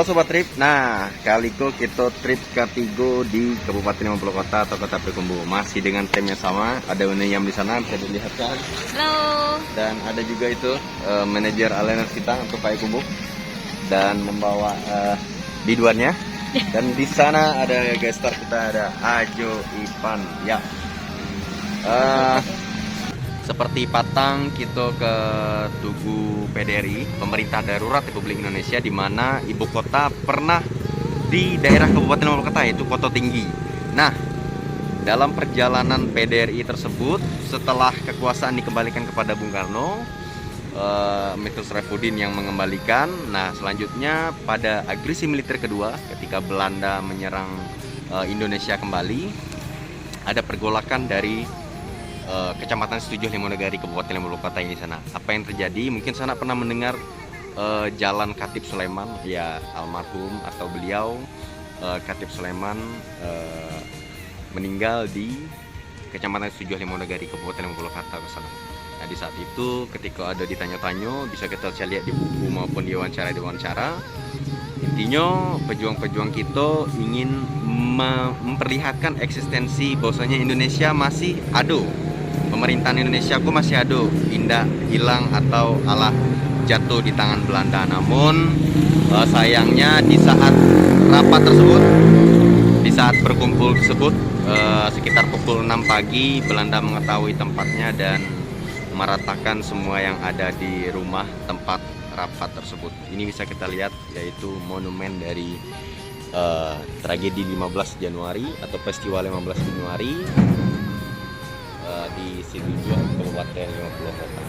Sobat Trip, nah kaliku kita trip ketiga di Kabupaten 50 Kota atau Kota Payakumbuh. Masih dengan tim yang sama, ada Uneyam di sana bisa dilihat kan. Halo. Dan ada juga itu manajer Aleners kita untuk Payakumbuh dan membawa biduannya. Dan di sana ada guest star kita, ada Ajo Ipan ya. Seperti patang kita ke Tugu PDRI, Pemerintah Darurat Republik Indonesia, di mana ibu kota pernah di daerah Kabupaten 50 Kota, yaitu Kota Tinggi. Nah, dalam perjalanan PDRI tersebut, setelah kekuasaan dikembalikan kepada Bung Karno, Mitus Saifuddin yang mengembalikan. Nah, selanjutnya pada agresi militer kedua, ketika Belanda menyerang Indonesia kembali, ada pergolakan dari Kecamatan Setujuh Limonegari, Kabupaten 50 Kota ini sana. Apa yang terjadi? Mungkin sana pernah mendengar Jalan Khatib Sulaiman, ya almarhum atau beliau Khatib Sulaiman meninggal di Kecamatan Setujuh Limonegari, Kabupaten 50 Kota ke sana. Nah, di saat itu ketika ada ditanya-tanya, bisa kita lihat di buku maupun di wawancara, intinya pejuang-pejuang kita ingin memperlihatkan eksistensi bahwasanya Indonesia masih ada. Pemerintahan Indonesia kok masih ada, tidak hilang atau alah jatuh di tangan Belanda. Namun sayangnya di saat rapat tersebut, di saat berkumpul tersebut, sekitar pukul 6 pagi Belanda mengetahui tempatnya dan meratakan semua yang ada di rumah tempat rapat tersebut. Ini bisa kita lihat, yaitu monumen dari tragedi 15 Januari atau peristiwa 15 Januari di Situjuh, Kabupaten 50 Kota.